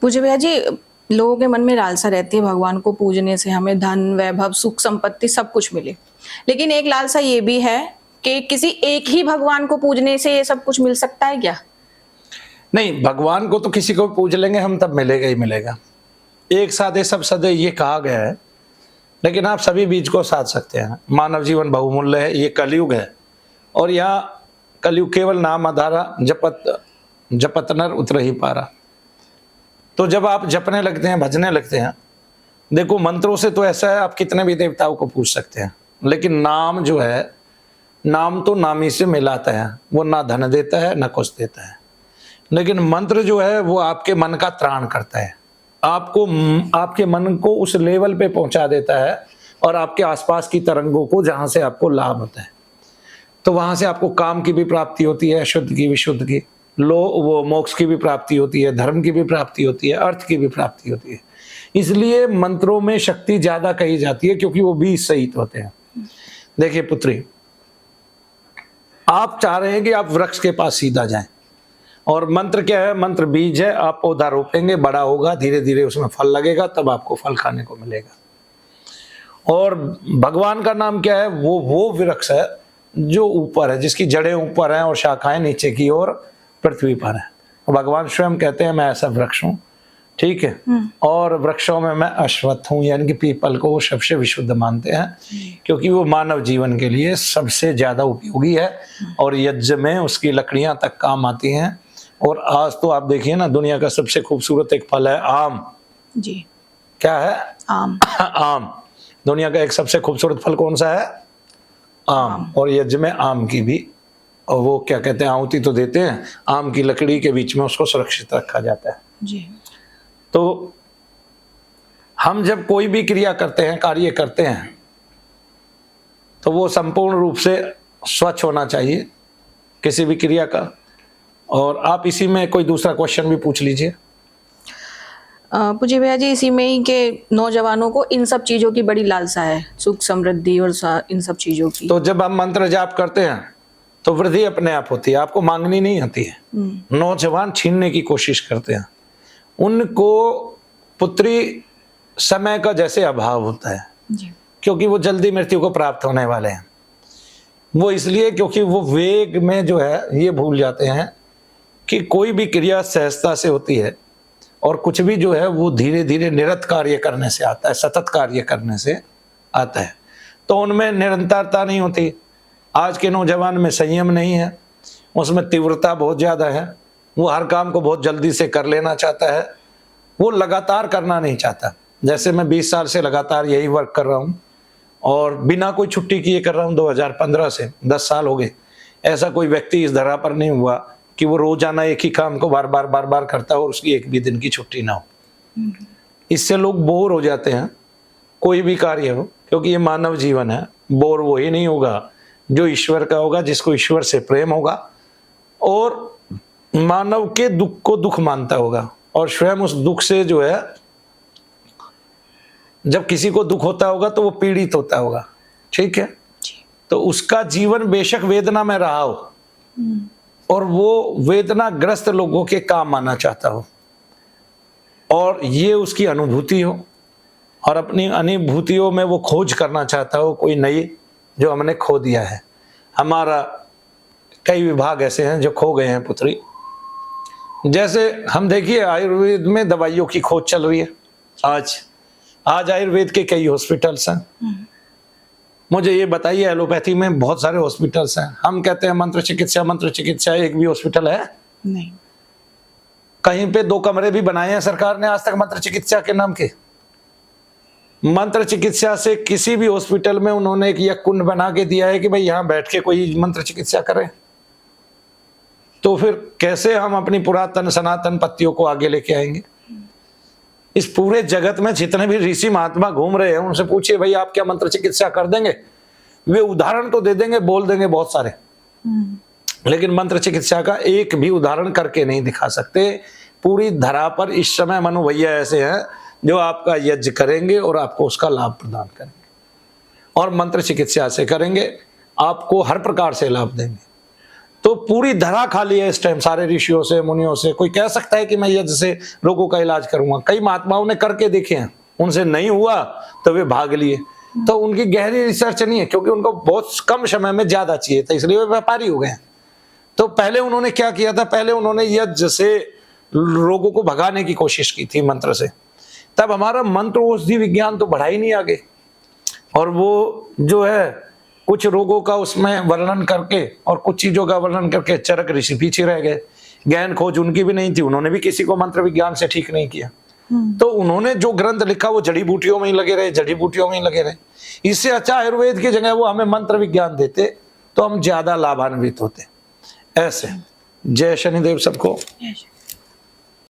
पूज्य भैया जी, लोगों के मन में लालसा रहती है भगवान को पूजने से हमें धन वैभव सुख संपत्ति सब कुछ मिले, लेकिन एक लालसा ये भी है कि किसी एक ही भगवान को पूजने से ये सब कुछ मिल सकता है क्या? नहीं, भगवान को तो किसी को भी पूज लेंगे हम, तब मिलेगा ही मिलेगा। एक साधे सब सदे ये कहा गया है, लेकिन आप सभी बीज को साध सकते हैं। मानव जीवन बहुमूल्य है, ये कलयुग है, और यहाँ कलयुग केवल नाम आधारा, जपत नर उतर ही पारा। तो जब आप जपने लगते हैं, भजने लगते हैं, देखो मंत्रों से तो ऐसा है आप कितने भी देवताओं को पूछ सकते हैं, लेकिन नाम जो है, नाम तो नामी से मिलाता है। वो ना धन देता है ना कुछ देता है, लेकिन मंत्र जो है वो आपके मन का त्राण करता है, आपको आपके मन को उस लेवल पे पहुंचा देता है और आपके आसपास की तरंगों को, जहां से आपको लाभ होता है, तो वहां से आपको काम की भी प्राप्ति होती है, शुद्ध की विशुद्ध की, वो मोक्ष की भी प्राप्ति होती है, धर्म की भी प्राप्ति होती है, अर्थ की भी प्राप्ति होती है। इसलिए मंत्रों में शक्ति ज्यादा कही जाती है, क्योंकि वो बीज सहित होते हैं। देखिए पुत्री, आप चाह रहे हैं कि आप वृक्ष के पास सीधा जाएं, और मंत्र क्या है? मंत्र बीज है। आप पौधा रोपेंगे, बड़ा होगा, धीरे धीरे उसमें फल लगेगा, तब आपको फल खाने को मिलेगा। और भगवान का नाम क्या है? वो वृक्ष है जो ऊपर है, जिसकी जड़ें ऊपर हैं और शाखाएं नीचे की ओर पृथ्वी पर है। भगवान स्वयं कहते हैं मैं ऐसा वृक्ष हूँ, ठीक है, और वृक्षों में मैं अश्वत्थ हूँ, यानी कि पीपल को वो सबसे विशुद्ध मानते हैं, क्योंकि वो मानव जीवन के लिए सबसे ज्यादा उपयोगी है और यज्ञ में उसकी लकड़ियां तक काम आती हैं। और आज तो आप देखिए ना, दुनिया का सबसे खूबसूरत एक फल है आम जी। क्या है? आम। आम। दुनिया का एक सबसे खूबसूरत फल कौन सा है? आम। और यज्ञ में आम की भी, और वो क्या कहते हैं, आहुति तो देते हैं, आम की लकड़ी के बीच में उसको सुरक्षित रखा जाता है जी। तो हम जब कोई भी क्रिया करते हैं, कार्य करते हैं, तो वो संपूर्ण रूप से स्वच्छ होना चाहिए किसी भी क्रिया का। और आप इसी में कोई दूसरा क्वेश्चन भी पूछ लीजिए। पूज्य भैया जी, इसी में ही के नौजवानों को इन सब चीजों की बड़ी लालसा है, सुख समृद्धि और इन सब चीजों की। तो जब हम मंत्र जाप करते हैं तो वृद्धि अपने आप होती है, आपको मांगनी नहीं आती है। नौजवान छीनने की कोशिश करते हैं, उनको पुत्री समय का जैसे अभाव होता है जी। क्योंकि वो जल्दी मृत्यु को प्राप्त होने वाले हैं। वो इसलिए क्योंकि वो वेग में जो है ये भूल जाते हैं कि कोई भी क्रिया सहजता से होती है, और कुछ भी जो है वो धीरे धीरे निरत कार्य करने से आता है, सतत कार्य करने से आता है। तो उनमें निरंतरता नहीं होती। आज के नौजवान में संयम नहीं है, उसमें तीव्रता बहुत ज़्यादा है, वो हर काम को बहुत जल्दी से कर लेना चाहता है, वो लगातार करना नहीं चाहता। जैसे मैं 20 साल से लगातार यही वर्क कर रहा हूँ और बिना कोई छुट्टी किए कर रहा हूँ, 2015 से 10 साल हो गए। ऐसा कोई व्यक्ति इस धरा पर नहीं हुआ कि वो रोजाना एक ही काम को बार बार करता हो और उसकी एक भी दिन की छुट्टी ना हो। इससे लोग बोर हो जाते हैं, कोई भी कार्य हो, क्योंकि ये मानव जीवन है। बोर वही नहीं होगा जो ईश्वर का होगा, जिसको ईश्वर से प्रेम होगा और मानव के दुख को दुख मानता होगा, और स्वयं उस दुख से जो है, जब किसी को दुख होता होगा तो वो पीड़ित होता होगा, ठीक है, तो उसका जीवन बेशक वेदना में रहा हो और वो वेदनाग्रस्त लोगों के काम आना चाहता हो, और ये उसकी अनुभूति हो, और अपनी अनुभूतियों में वो खोज करना चाहता हो कोई नई, जो हमने खो दिया है। हमारा कई विभाग ऐसे हैं जो खो गए हैं पुत्री। जैसे हम देखिए आयुर्वेद में दवाइयों की खोज चल रही है। आज आयुर्वेद के कई हॉस्पिटल्स हैं। मुझे ये बताइए, एलोपैथी में बहुत सारे हॉस्पिटल्स हैं। हम कहते हैं मंत्र चिकित्सा, एक भी हॉस्पिटल है नहीं। कहीं पे 2 कमरे भी बनाए हैं सरकार ने आज तक मंत्र चिकित्सा के नाम के। मंत्र चिकित्सा से किसी भी हॉस्पिटल में उन्होंने एक यज्ञ कुंड बना के दिया है कि भाई यहां बैठ के कोई मंत्र चिकित्सा करे? तो फिर कैसे हम अपनी पुरातन सनातन पत्तियों को आगे लेके आएंगे? इस पूरे जगत में जितने भी ऋषि महात्मा घूम रहे हैं, उनसे पूछिए भाई आप क्या मंत्र चिकित्सा कर देंगे? वे उदाहरण तो दे देंगे, बोल देंगे बहुत सारे, लेकिन मंत्र चिकित्सा का एक भी उदाहरण करके नहीं दिखा सकते। पूरी धरा पर इस समय मनु भैया ऐसे हैं जो आपका यज्ञ करेंगे और आपको उसका लाभ प्रदान करेंगे, और मंत्र चिकित्सा से करेंगे, आपको हर प्रकार से लाभ देंगे। तो पूरी धरा खाली है इस टाइम सारे ऋषियों से, मुनियों से। कोई कह सकता है कि मैं यज्ञ से रोगों का इलाज करूंगा? कई महात्माओं ने करके देखे हैं, उनसे नहीं हुआ तो वे भाग लिए। तो उनकी गहरी रिसर्च नहीं है, क्योंकि उनको बहुत कम समय में ज्यादा चाहिए था, इसलिए वे व्यापारी हो गए हैं। तो पहले उन्होंने क्या किया था, पहले उन्होंने यज्ञ से रोगों को भगाने की कोशिश की थी मंत्र से। तब हमारा मंत्र औषधि विज्ञान तो बढ़ा ही नहीं आगे, और वो जो है कुछ रोगों का उसमें वर्णन करके और कुछ चीजों का वर्णन करके चरक ऋषि पीछे रह गए। गहन खोज उनकी भी नहीं थी, उन्होंने भी किसी को मंत्र विज्ञान से ठीक नहीं किया। तो उन्होंने जो ग्रंथ लिखा वो जड़ी बूटियों में ही लगे रहे, जड़ी बूटियों में ही लगे रहे। इससे अच्छा आयुर्वेद की जगह वो हमें मंत्र विज्ञान देते तो हम ज्यादा लाभान्वित होते। ऐसे जय शनिदेव सबको।